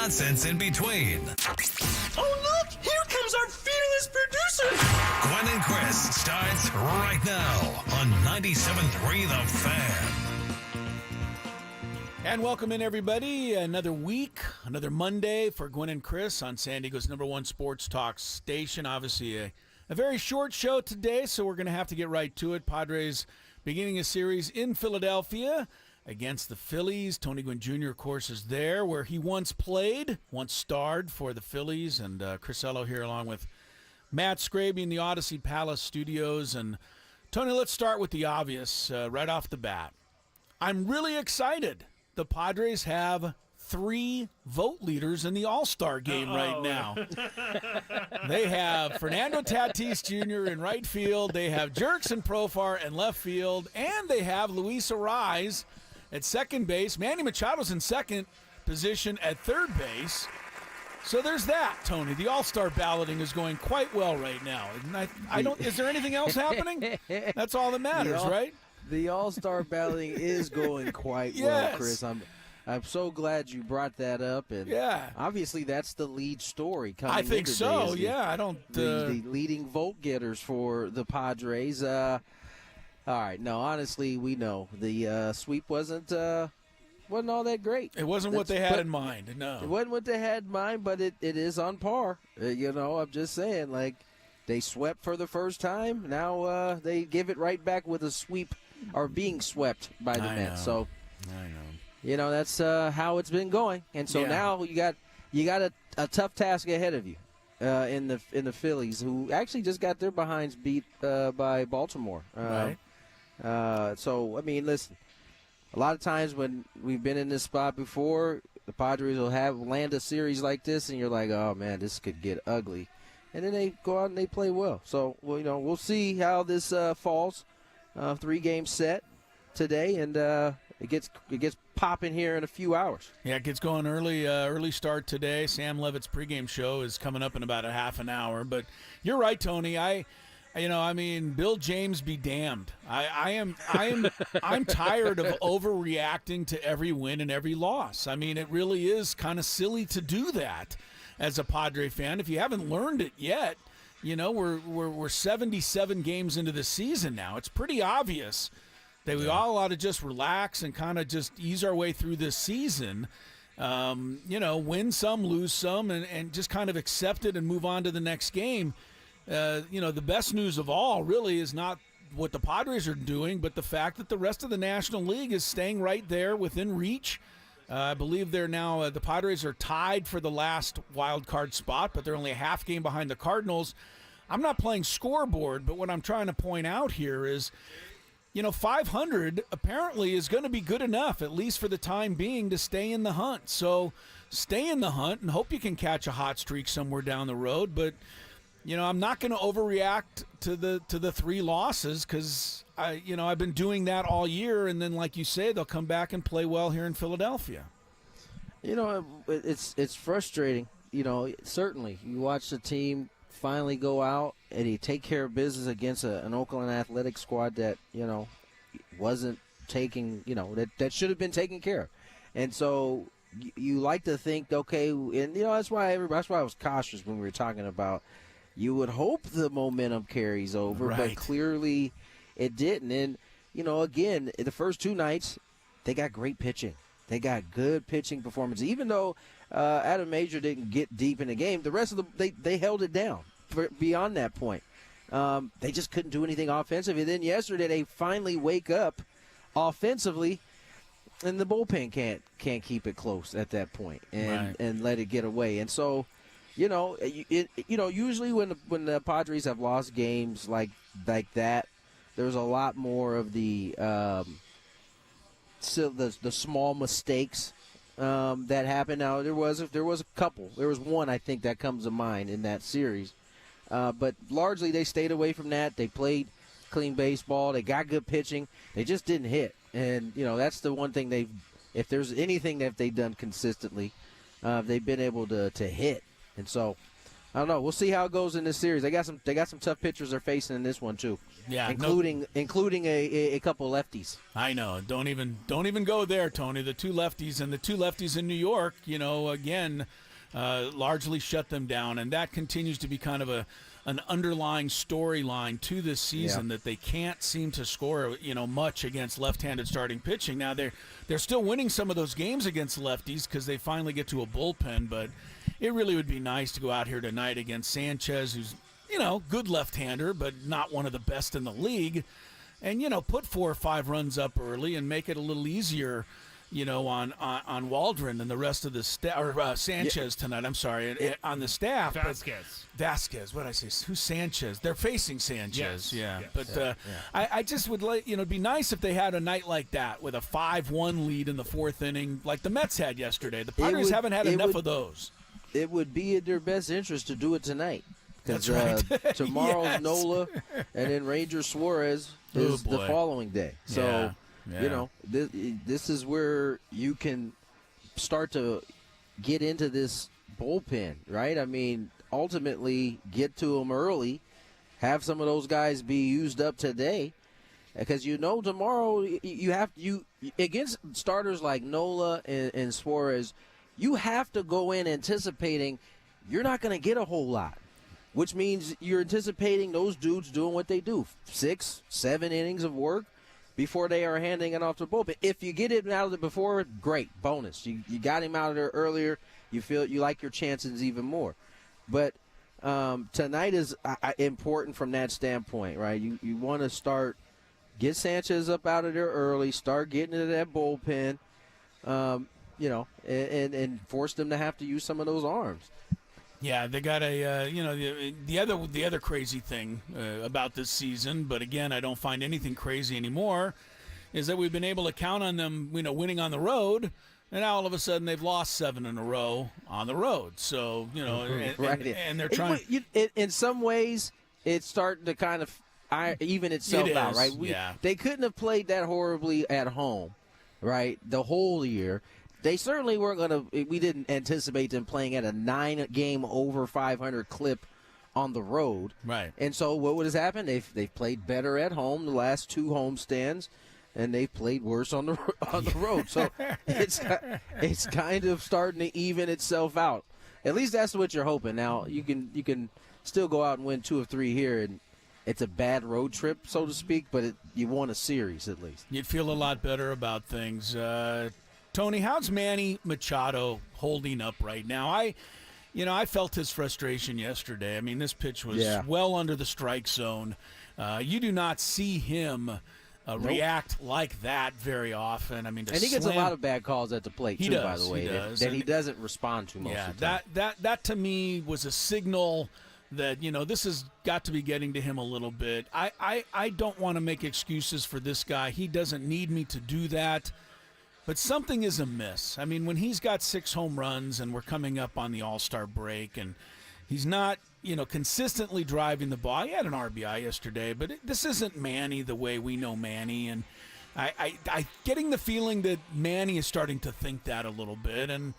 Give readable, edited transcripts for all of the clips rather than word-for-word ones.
nonsense in between. Oh, look! Here comes our fearless producer! Gwynn and Chris starts right now on 97.3 The Fan. And welcome in, everybody. Another week, another Monday for Gwynn and Chris on San Diego's #1 sports talk station. Obviously, a very short show today, so we're going to have to get right to it. Padres beginning a series in Philadelphia against the Phillies. Tony Gwynn Jr., of course, is there, where he once played, once starred for the Phillies. And Chris Ello here along with Matt Scraby in the Odyssey Palace studios. And, Tony, let's start with the obvious right off the bat. I'm really excited. The Padres have 3 vote leaders in the All-Star game right now. They have Fernando Tatis Jr. in right field. They have Jurickson Profar in left field. And they have Luis Arraez at second base. Manny Machado's in second position at third base. So there's that, Tony. The All-Star balloting is going quite well right now. And I don't. Is there anything else happening? That's all that matters, right? The All-Star balloting is going quite well, Chris. I'm so glad you brought that up, and obviously that's the lead story coming. I think so. I don't. The leading vote getters for the Padres. All right. No, honestly, we know the sweep wasn't all that great. It wasn't what they had in mind. No, it wasn't what they had in mind, but it is on par. I'm just saying, like, they swept for the first time. Now they give it right back with a sweep, or being swept by the Mets. So I know. That's how it's been going. And so now you got a tough task ahead of you in the Phillies, who actually just got their behinds beat by Baltimore. Right. So, I mean, listen, a lot of times when we've been in this spot before, the Padres will land a series like this, and you're like, oh, man, this could get ugly. And then they go out and they play well. So, we'll see how this falls. 3-game set today, and it gets popping here in a few hours. Yeah, it gets going early start today. Sam Levitt's pregame show is coming up in about a half an hour. But you're right, Tony. Bill James be damned. I'm tired of overreacting to every win and every loss. I mean, it really is kind of silly to do that as a Padre fan. If you haven't learned it yet, we're 77 games into the season now. It's pretty obvious that we all ought to just relax and kind of just ease our way through this season. Win some, lose some, and just kind of accept it and move on to the next game. The best news of all really is not what the Padres are doing, but the fact that the rest of the National League is staying right there within reach. I believe they're now the Padres are tied for the last wild card spot, but they're only a half game behind the Cardinals. I'm not playing scoreboard, but what I'm trying to point out here is, 500 apparently is going to be good enough, at least for the time being, to stay in the hunt. So stay in the hunt and hope you can catch a hot streak somewhere down the road. But, I'm not going to overreact to the 3 losses because, I've been doing that all year. And then, like you say, they'll come back and play well here in Philadelphia. It's frustrating. Certainly you watch the team finally go out and he take care of business against an Oakland Athletics squad that wasn't taking that should have been taken care of, and so you like to think, okay, and that's why I was cautious when we were talking about you would hope the momentum carries over, but clearly it didn't. And again, the first 2 nights they got great pitching. They got good pitching performance. Even though Adam Major didn't get deep in the game, the rest of they held it down beyond that point. They just couldn't do anything offensive. And then yesterday they finally wake up offensively, and the bullpen can't keep it close at that point and let it get away. And so, usually when the Padres have lost games like that, there's a lot more of the small mistakes that happened. Now there was a couple. There was one, I think, that comes to mind in that series. But largely they stayed away from that. They played clean baseball. They got good pitching. They just didn't hit. And, that's the one thing if there's anything that they've done consistently, they've been able to hit. And so I don't know. We'll see how it goes in this series. They got some tough pitchers they're facing in this one too. Yeah, including a couple lefties. I know. Don't even go there, Tony. The two lefties in New York, again, largely shut them down, and that continues to be kind of an underlying storyline to this season that they can't seem to score, much against left-handed starting pitching. Now they're still winning some of those games against lefties because they finally get to a bullpen, but it really would be nice to go out here tonight against Sanchez, who's good left-hander, but not one of the best in the league, and put 4 or 5 runs up early and make it a little easier. On Waldron and the rest of the staff, or Sanchez tonight. I'm sorry, on the staff. Vasquez. What did I say? Who's Sanchez? They're facing Sanchez. Yes. But I just would like, it'd be nice if they had a night like that with a 5-1 lead in the 4th inning, like the Mets had yesterday. The Padres haven't had enough of those. It would be in their best interest to do it tonight. That's right. Tomorrow's Nola, and then Ranger Suarez is the following day. So. Yeah. Yeah. This is where you can start to get into this bullpen, right? I mean, ultimately get to them early, have some of those guys be used up today, because tomorrow you against starters like Nola and Suarez, you have to go in anticipating you're not going to get a whole lot, which means you're anticipating those dudes doing what they do, 6, 7 innings of work before they are handing it off to the bullpen. If you get it out of it before, great, bonus. You got him out of there earlier. You feel you like your chances even more. But tonight is important from that standpoint, right? You want to get Sanchez up out of there early, start getting into that bullpen, and force them to have to use some of those arms. Yeah, they got the other crazy thing about this season, but again, I don't find anything crazy anymore, is that we've been able to count on them, winning on the road, and now all of a sudden they've lost 7 in a row on the road. So, and they're trying. In some ways, it's starting to kind of even itself out, right? They couldn't have played that horribly at home, right, the whole year. They certainly weren't going to – we didn't anticipate them playing at a 9-game over 500 clip on the road. Right. And so what has happened? They've played better at home the last 2 homestands, and they've played worse on the road. So it's kind of starting to even itself out. At least that's what you're hoping. Now, you can still go out and win 2 of 3 here, and it's a bad road trip, so to speak, but you won a series at least. You'd feel a lot better about things. Tony, how's Manny Machado holding up right now? I felt his frustration yesterday. I mean, this pitch was well under the strike zone. You do not see him react like that very often. I mean, and he gets a lot of bad calls at the plate too. By the way, that he doesn't respond to most of the time. That to me was a signal that this has got to be getting to him a little bit. I don't want to make excuses for this guy. He doesn't need me to do that. But something is amiss. I mean, when he's got 6 home runs and we're coming up on the All-Star break and he's not, consistently driving the ball. He had an RBI yesterday, but this isn't Manny the way we know Manny. And I getting the feeling that Manny is starting to think that a little bit. And,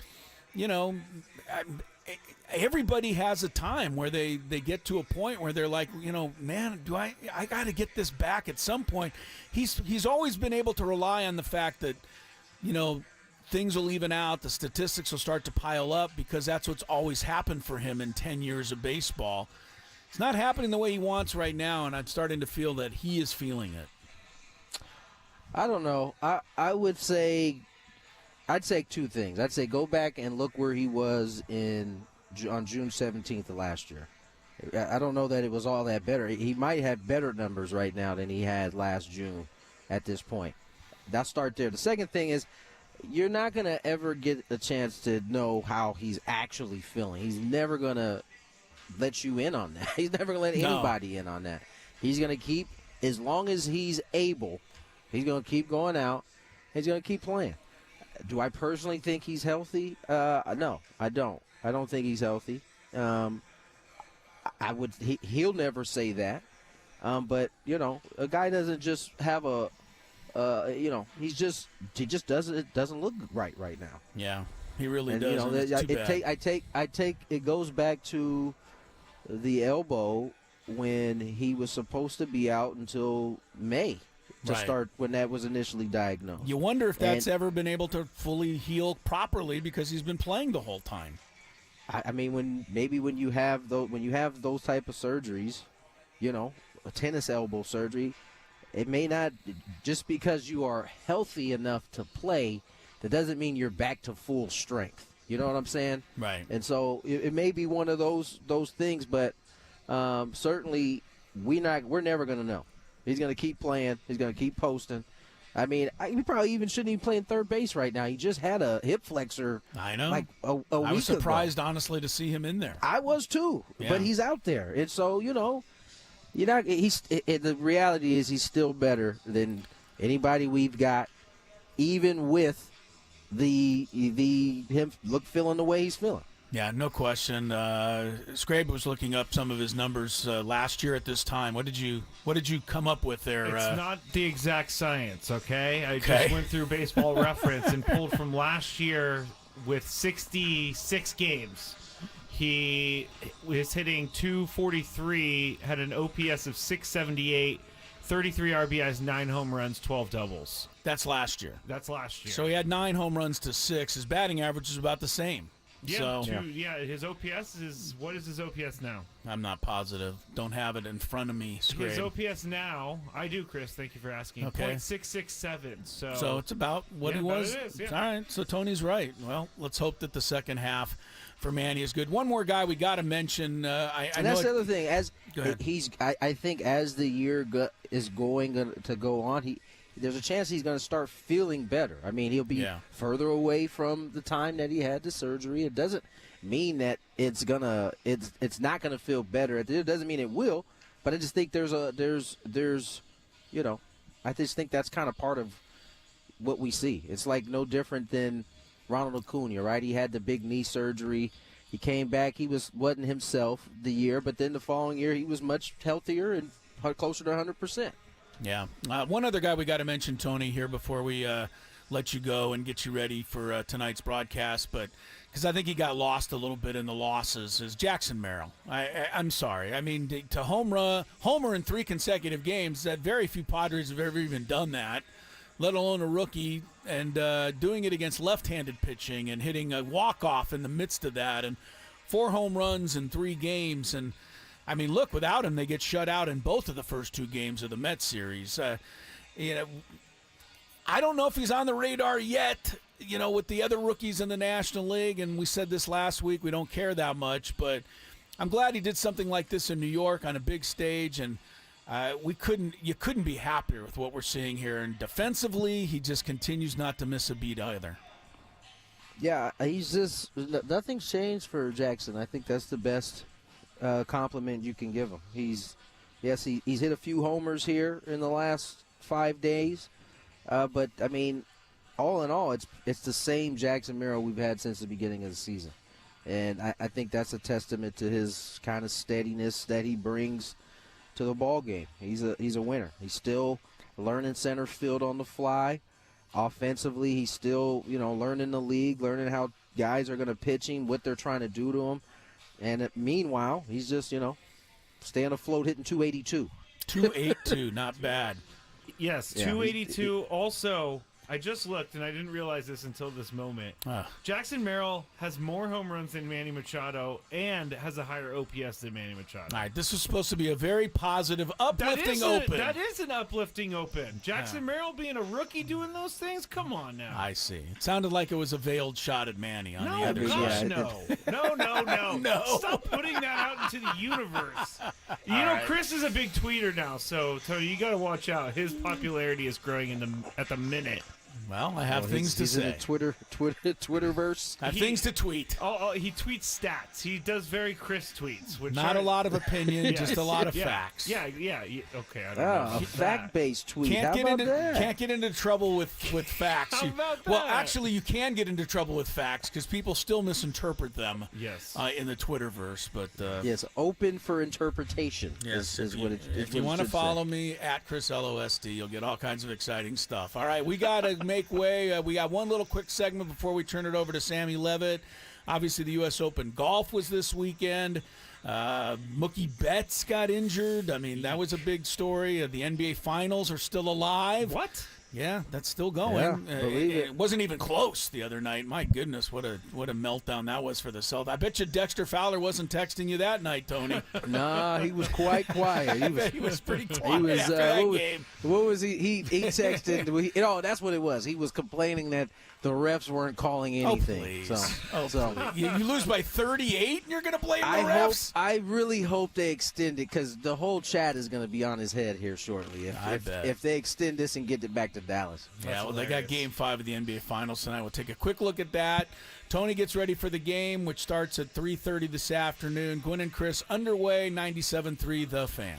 everybody has a time where they get to a point where they're like, man, I got to get this back at some point. He's always been able to rely on the fact that, things will even out, the statistics will start to pile up because that's what's always happened for him in 10 years of baseball. It's not happening the way he wants right now, and I'm starting to feel that he is feeling it. I don't know. I'd say 2 things. I'd say go back and look where he was on June 17th of last year. I don't know that it was all that better. He might have better numbers right now than he had last June at this point. I'll start there. The second thing is you're not going to ever get a chance to know how he's actually feeling. He's never going to let you in on that. He's never going to let anybody in on that. He's going to keep, as long as he's able, he's going to keep going out. He's going to keep playing. Do I personally think he's healthy? No, I don't. I don't think he's healthy. He'll never say that. But, a guy doesn't just have he just doesn't look right now. Yeah, he really does. I take it goes back to the elbow when he was supposed to be out until May to Right. start when that was initially diagnosed. You wonder if that's ever been able to fully heal properly because he's been playing the whole time. I mean, when you have those type of surgeries, a tennis elbow surgery, it may not, just because you are healthy enough to play, that doesn't mean you're back to full strength. You know what I'm saying? Right. And so it may be one of those things, but certainly we're never going to know. He's going to keep playing. He's going to keep posting. I mean, he probably even shouldn't even play in third base right now. He just had a hip flexor. I know. Like a week I was surprised, ago. honestly, to see him in there. I was too, Yeah. but he's out there, and so the reality is he's still better than anybody we've got, even with him feeling the way he's feeling. Yeah, no question. Scrape was looking up some of his numbers last year at this time. What did you come up with there? It's not the exact science, okay? I Okay. just went through Baseball Reference and pulled from last year with 66 games. He was hitting 243, had an OPS of 678, 33 RBIs, 9 home runs, 12 doubles. That's last year. That's last year. So he had 9 home runs to 6. His batting average is about the same. Yeah, So his OPS is, what is his OPS now? I'm not positive. Don't have it in front of me. Scrape. His OPS now, I do, Chris, thank you for asking, Okay. .667. So it's about what Yeah, he about was. it is, yeah. All right, so Tony's right. Well, let's hope that the second half for Manny is good. One more guy we got to mention. I And know that's the other thing. Go ahead. I think as the year is going to go on, there's a chance he's going to start feeling better. I mean, he'll be further away from the time that he had the surgery. It doesn't mean that it's not gonna feel better. It doesn't mean it will, but I just think there's I just think that's kind of part of what we see. It's like no different than Ronald Acuna, right? He had the big knee surgery. He came back. He wasn't himself the year, but then the following year he was much healthier and closer to 100%. Yeah. One other guy we got to mention, Tony, here before we let you go and get you ready for tonight's broadcast, but because I think he got lost a little bit in the losses, is Jackson Merrill. I'm sorry. I mean, to homer in 3 consecutive games, that very few Padres have ever even done that, let alone a rookie, and doing it against left-handed pitching and hitting a walk-off in the midst of that, and 4 home runs in 3 games. And, I mean, look, without him, they get shut out in both of the first 2 games of the Mets series. I don't know if he's on the radar yet, with the other rookies in the National League, and we said this last week, we don't care that much, but I'm glad he did something like this in New York on a big stage, and you couldn't be happier with what we're seeing here. And defensively, he just continues not to miss a beat either. Yeah, nothing's changed for Jackson. I think that's the best compliment you can give him. He's hit a few homers here in the last 5 days, but I mean, all in all, it's the same Jackson Merrill we've had since the beginning of the season, and I think that's a testament to his kind of steadiness that he brings to the ball game. He's a winner. He's still learning center field on the fly. Offensively, he's still learning the league, learning how guys are going to pitch him, what they're trying to do to him, and meanwhile, he's just staying afloat, hitting 282. 282, not bad. Yes, Yeah. 282. Also, I just looked, and I didn't realize this until this moment. Jackson Merrill has more home runs than Manny Machado and has a higher OPS than Manny Machado. All right, this was supposed to be a very positive, uplifting open. That is an uplifting open. Jackson Merrill being a rookie doing those things? Come on now. I see. It sounded like it was a veiled shot at Manny on the No, other gosh, side. no. No. Stop putting that out into the universe. right. Chris is a big tweeter now, so Tony, you got to watch out. His popularity is growing at the minute. Well, I have things to he's say. in the Twitterverse. I have things to tweet. He tweets stats. He does very Chris tweets. Which Not are, a lot of opinion, Yes. just a lot of yeah, facts. Yeah. Okay, I don't know. A That. fact-based tweet. Can't How get about into that? can't get into trouble with facts. How about Well, that? actually, you can get into trouble with facts because people still misinterpret them. Yes. In the Twitterverse, but Yes, open for interpretation. yes, is what it. if you want to follow me at Chris LOSD, you'll get all kinds of exciting stuff. All right, we got to make way. We got one little quick segment before we turn it over to Sammy Levitt. Obviously, the U.S. Open golf was this weekend. Mookie Betts got injured. I mean, that was a big story. The NBA Finals are still alive. What? Yeah, that's still going. Yeah, believe it. It wasn't even close the other night. My goodness, what a meltdown that was for the Celtics. I bet you Dexter Fowler wasn't texting you that night, Tony. Nah, he was quite quiet. He was pretty quiet He was. after that What was, game. what was he? He texted. That's what it was. He was complaining that the refs weren't calling anything. please. So You lose by 38 and you're going to blame the refs? I really hope they extend it because the whole chat is going to be on his head here shortly. I bet. If they extend this and get it back to Dallas. Yeah, well, they got Game 5 of the NBA Finals tonight. We'll take a quick look at that. Tony gets ready for the game, which starts at 3:30 this afternoon. Gwynn and Chris underway, 97.3 The Fan.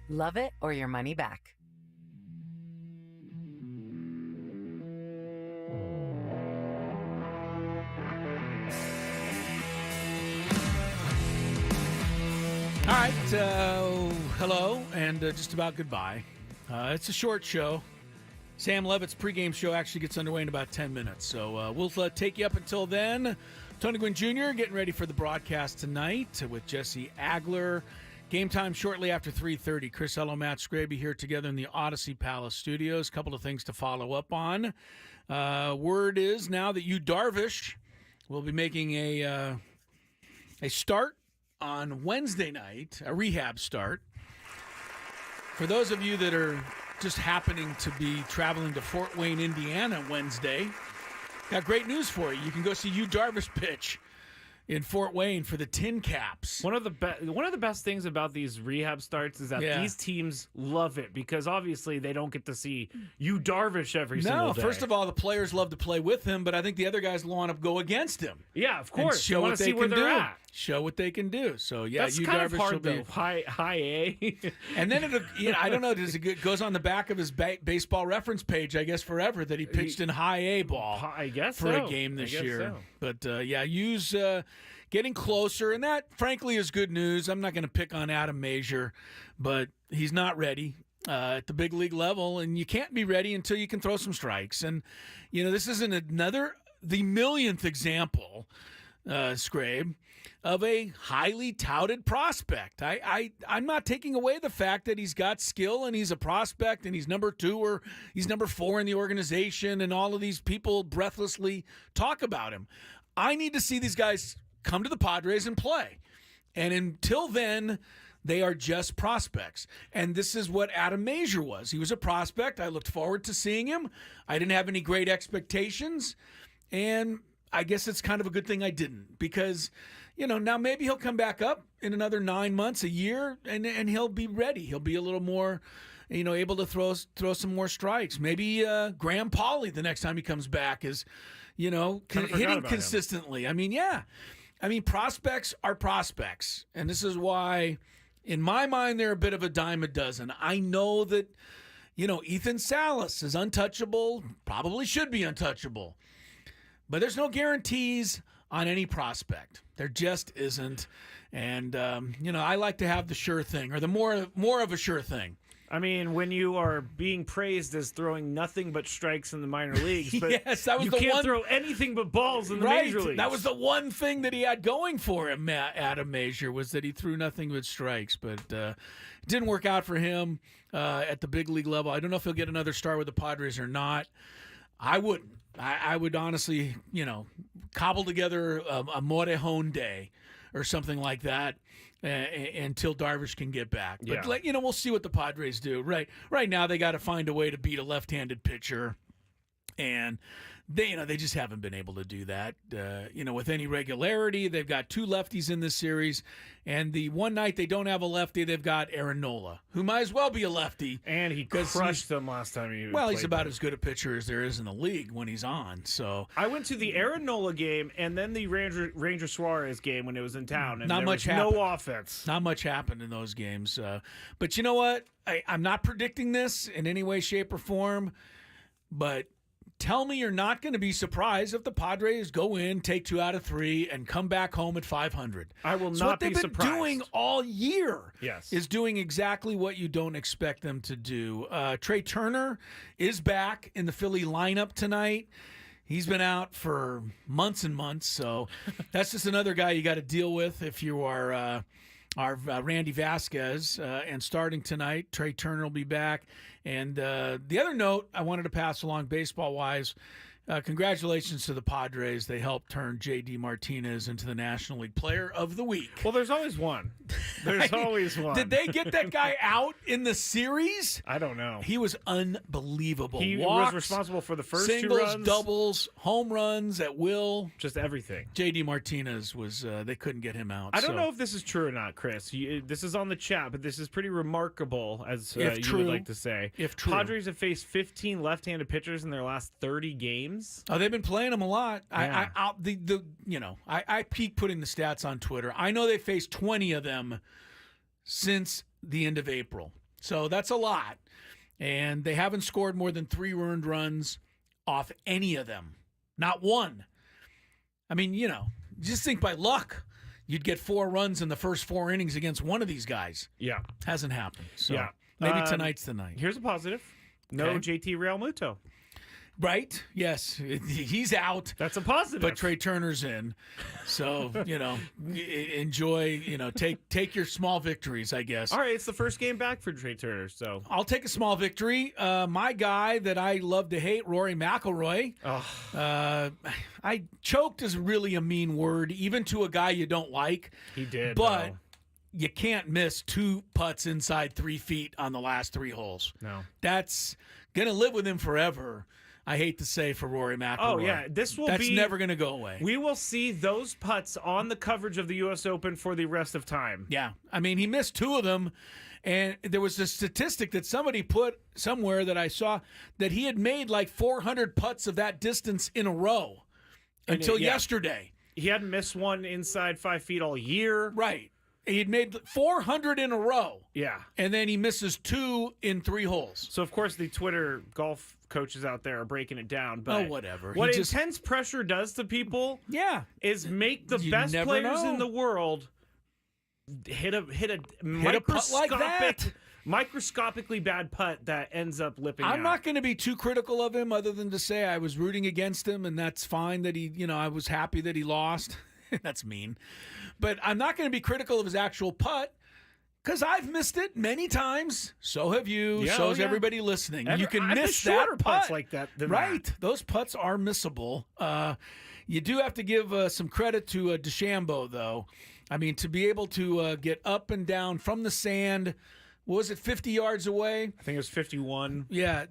Love it or your money back. All right, hello, and just about goodbye. It's a short show. Sam Levitt's pregame show actually gets underway in about 10 minutes, so we'll take you up until then. Tony Gwynn Jr. getting ready for the broadcast tonight with Jesse Agler. Game time shortly after 3:30. Chris Ello, Matt Scraby here together in the Odyssey Palace studios. Couple of things to follow up on. Word is now that Yu Darvish will be making a start on Wednesday night, a rehab start. For those of you that are just happening to be traveling to Fort Wayne, Indiana Wednesday, got great news for you. You can go see Yu Darvish pitch in Fort Wayne for the Tin Caps. One of the best things about these rehab starts is that these teams love it because obviously they don't get to see Yu Darvish every single day. No, first of all, the players love to play with him, but I think the other guys want to go against him. Yeah, of course. Show what they can do. At. Show what they can do. So yeah, that's Yu kind Darvish of hard will be though. High A. And then I don't know. It goes on the back of his baseball reference page, I guess, forever that he pitched in high A ball. I guess for a game this year. So. But Yu's getting closer, and that frankly is good news. I'm not going to pick on Adam Major, but he's not ready at the big league level, and you can't be ready until you can throw some strikes. And this isn't the millionth example, Scrabe, of a highly touted prospect. I'm not taking away the fact that he's got skill and he's a prospect and he's number 2 or he's number 4 in the organization and all of these people breathlessly talk about him. I need to see these guys come to the Padres and play. And until then, they are just prospects. And this is what Adam Major was. He was a prospect. I looked forward to seeing him. I didn't have any great expectations. And I guess it's kind of a good thing I didn't because, now maybe he'll come back up in another 9 months, a year, and he'll be ready. He'll be a little more, able to throw some more strikes. Maybe Graham Pauley the next time he comes back is, hitting consistently. Prospects are prospects. And this is why, in my mind, they're a bit of a dime a dozen. I know that, Ethan Salas is untouchable, probably should be untouchable. But there's no guarantees on any prospect. There just isn't. And, I like to have the sure thing or the more of a sure thing. I mean, when you are being praised as throwing nothing but strikes in the minor leagues, but yes, that was you the can't one... throw anything but balls in the major leagues. That was the one thing that he had going for him, Adam Major, was that he threw nothing but strikes. But it didn't work out for him at the big league level. I don't know if he'll get another start with the Padres or not. I wouldn't. I would honestly, cobble together a Morejon day or something like that until Darvish can get back. But, we'll see what the Padres do. Right now, they got to find a way to beat a left-handed pitcher. And they just haven't been able to do that, with any regularity. They've got 2 lefties in this series, and the one night they don't have a lefty, they've got Aaron Nola, who might as well be a lefty. And he crushed them last time he Well, he's about as good a pitcher as there is in the league when he's on. So I went to the Aaron Nola game and then the Ranger Suarez game when it was in town, and not there much was happened. no offense. Not much happened in those games. But you know what? I'm not predicting this in any way, shape, or form, but tell me you're not going to be surprised if the Padres go in, take 2 out of 3, and come back home at 500. I will So not what be they've been surprised. doing all year Yes. is doing exactly what you don't expect them to do. Trey Turner is back in the Philly lineup tonight. He's been out for months and months, so that's just another guy you got to deal with if you are Randy Vasquez. And starting tonight, Trey Turner will be back. And the other note I wanted to pass along baseball-wise, congratulations to the Padres. They helped turn J.D. Martinez into the National League Player of the Week. Well, there's always one. There's always one. Did they get that guy out in the series? I don't know. He was unbelievable. He Walks, was responsible for the first singles, 2 runs. doubles, home runs at will. Just everything. J.D. Martinez was, they couldn't get him out. I don't know if this is true or not, Chris. This is on the chat, but this is pretty remarkable, as you true, would like to say. If true. Padres have faced 15 left-handed pitchers in their last 30 games. Oh, they've been playing them a lot. Yeah. I peek putting the stats on Twitter. I know they faced 20 of them since the end of April. So that's a lot. And they haven't scored more than 3 earned runs off any of them. Not one. I mean, just think by luck, you'd get 4 runs in the first 4 innings against one of these guys. Yeah. Hasn't happened. So Yeah. maybe tonight's the night. Here's a positive. No Okay. JT Realmuto. Right? Yes. He's out. That's a positive. But Trey Turner's in. So, enjoy, take your small victories, I guess. All right, it's the first game back for Trey Turner, so. I'll take a small victory. My guy that I love to hate, Rory McIlroy. I choked is really a mean word, even to a guy you don't like. He did. But though. you can't miss 2 putts inside 3 feet on the last 3 holes. No. That's going to live with him forever. I hate to say for Rory McIlroy. Oh, yeah. That's never going to go away. We will see those putts on the coverage of the U.S. Open for the rest of time. Yeah. I mean, he missed 2 of them. And there was a statistic that somebody put somewhere that I saw that he had made like 400 putts of that distance in a row until yesterday. He hadn't missed one inside 5 feet all year. Right. He'd made 400 in a row. Yeah. And then he misses 2 in 3 holes. So, of course, the Twitter golf coaches out there are breaking it down. But whatever. What intense pressure does to people is make the You best never players know. in the world hit a putt like that. microscopically bad putt that ends up lipping out. I'm not going to be too critical of him other than to say I was rooting against him, and that's fine that he, I was happy that he lost. That's mean. But I'm not going to be critical of his actual putt because I've missed it many times. So have you. Yeah, so has everybody listening. You can I've miss missed shorter that putts putt. like that. Than Right. that. Those putts are missable. You do have to give some credit to DeChambeau, though. I mean, to be able to get up and down from the sand, what was it, 50 yards away? I think it was 51. Yeah,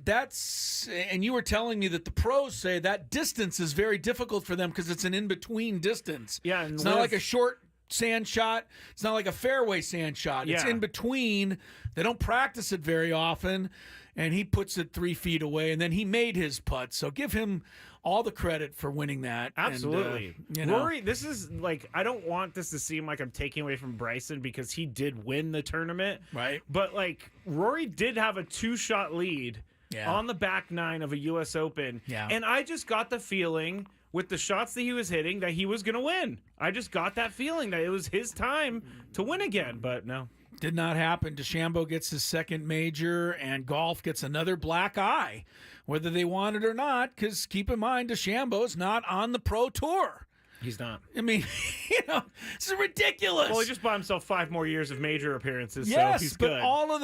and you were telling me that the pros say that distance is very difficult for them because it's an in-between distance. Yeah, and it's not like a short sand shot. It's not like a fairway sand shot. It's Yeah. in between. They don't practice it very often, and he puts it 3 feet away, and then he made his putt. So give him all the credit for winning that. Absolutely. And, Rory, this is like, I don't want this to seem like I'm taking away from Bryson because he did win the tournament. Right. But like, Rory did have a 2-shot lead on the back 9 of a U.S. Open. Yeah. And I just got the feeling with the shots that he was hitting that he was going to win. I just got that feeling that it was his time to win again, but no. Did not happen. DeChambeau gets his second major, and golf gets another black eye, whether they want it or not, because keep in mind, DeChambeau's not on the pro tour. He's not. I mean, this is ridiculous. Well, he just bought himself 5 more years of major appearances, yes, so he's but good. all of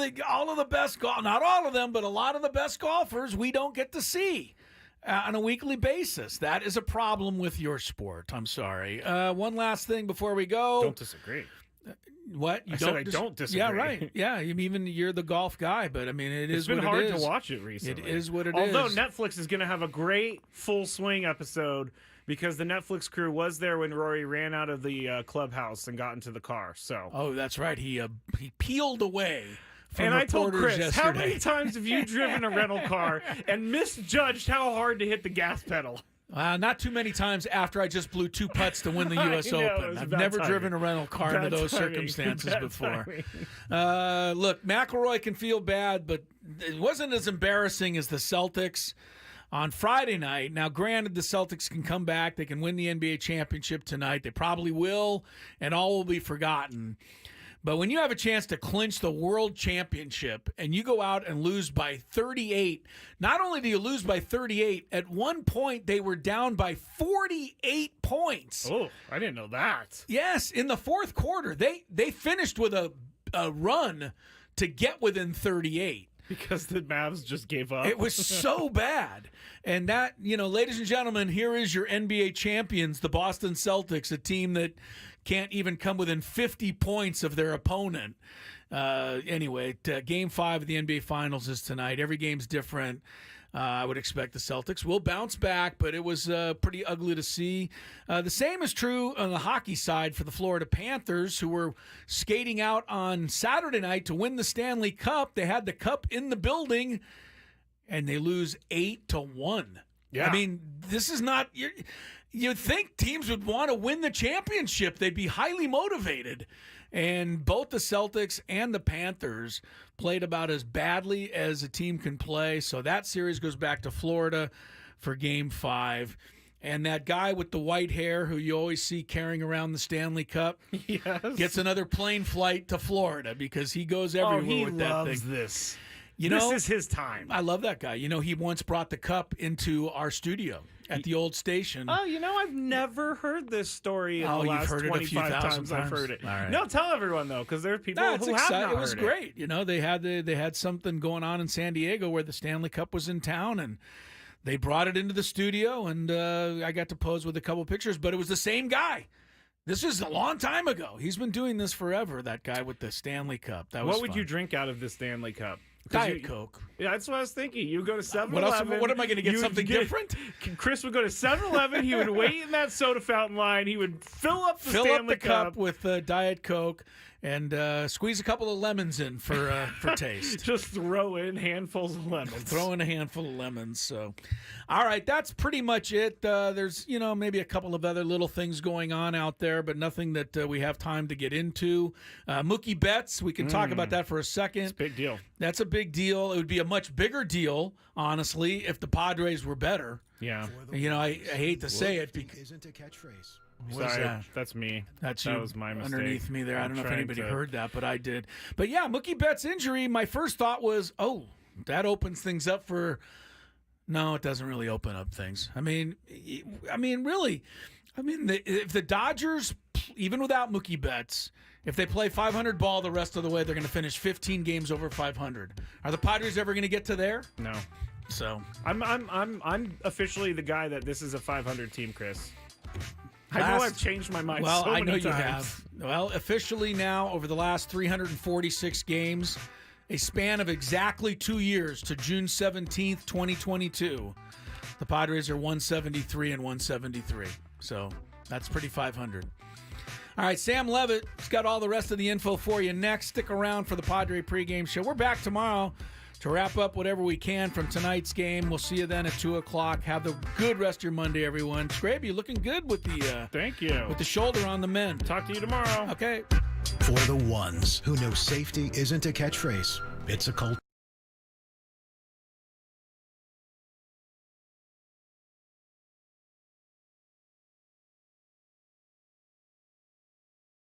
the best not all of them, but a lot of the best golfers we don't get to see on a weekly basis. That is a problem with your sport. I'm sorry. One last thing before we go. Don't disagree. What? You I said I don't disagree. Yeah, right. Yeah, even you're the golf guy, but I mean, it's been hard to watch it recently. It is what it Although is. Netflix is going to have a great full swing episode because the Netflix crew was there when Rory ran out of the clubhouse and got into the car. So. Oh, that's right. He peeled away. And I told Chris, yesterday. how many times have you driven a rental car and misjudged how hard to hit the gas pedal? Not too many times after I just blew 2 putts to win the U.S. I know, it Open. was I've bad never timing. driven a rental car under Bad those timing. circumstances Bad before. timing. Look, McIlroy can feel bad, but it wasn't as embarrassing as the Celtics on Friday night. Now, granted, the Celtics can come back. They can win the NBA championship tonight. They probably will, and all will be forgotten. But when you have a chance to clinch the world championship and you go out and lose by 38, not only do you lose by 38, at one point they were down by 48 points. Oh, I didn't know that. Yes, in the fourth quarter, they finished with a run to get within 38. Because the Mavs just gave up. It was so bad. And that, ladies and gentlemen, here is your NBA champions, the Boston Celtics, a team that can't even come within 50 points of their opponent. Anyway, Game 5 of the NBA Finals is tonight. Every game's different. I would expect the Celtics will bounce back, but it was pretty ugly to see. The same is true on the hockey side for the Florida Panthers, who were skating out on Saturday night to win the Stanley Cup. They had the cup in the building, and they lose 8-1. Yeah. I mean, this is not. You'd think teams would want to win the championship. They'd be highly motivated. And both the Celtics and the Panthers played about as badly as a team can play. So that series goes back to Florida for Game 5. And that guy with the white hair who you always see carrying around the Stanley Cup gets another plane flight to Florida because he goes everywhere with that thing. He loves this. This is his time. I love that guy. He once brought the cup into our studio at the old station. Oh, I've never heard this story in the you've last heard it a few 25 thousand times I've heard it. All right. No, tell everyone, though, because there are people No, it's who have exciting. not It was heard great. They had something going on in San Diego where the Stanley Cup was in town, and they brought it into the studio, and I got to pose with a couple pictures, but it was the same guy. This is a long time ago. He's been doing this forever, that guy with the Stanley Cup. That was What would fun. you drink out of the Stanley Cup? Diet Coke. Yeah, that's what I was thinking. You go to 7-Eleven. What else? What am I going to get? Something different? Chris would go to 7-Eleven. He would wait in that soda fountain line. He would fill up the Stanley cup with Diet Coke and squeeze a couple of lemons in for taste. Just throw in handfuls of lemons. Throw in a handful of lemons. So, all right, that's pretty much it. There's maybe a couple of other little things going on out there, but nothing that we have time to get into. Mookie Betts, we can talk about that for a second. It's a big deal. That's a big deal. It would be a much bigger deal, honestly, if the Padres were better. Yeah. I hate to say it because isn't a catchphrase. Sorry, that's me. That was my mistake. Underneath me there. I don't know if anybody to... heard that, but I did. But yeah, Mookie Betts' injury, my first thought was, that opens things up for... No, it doesn't really open up things. Really. If the Dodgers, even without Mookie Betts, if they play 500 ball the rest of the way, they're going to finish 15 games over 500. Are the Padres ever going to get to there? No. So I'm officially the guy that this is a 500 team, Chris. I know I've changed my mind so many times. You have. Well, officially now, over the last 346 games, a span of exactly 2 years to June 17th, 2022, the Padres are 173 and 173. So that's pretty 500. All right, Sam Levitt's got all the rest of the info for you next. Stick around for the Padre pregame show. We're back tomorrow to wrap up whatever we can from tonight's game. We'll see you then at 2 o'clock. Have a good rest of your Monday, everyone. Scrabe, you looking good with the thank you with the shoulder on the mend. Talk to you tomorrow. Okay. For the ones who know safety isn't a catchphrase, it's a culture.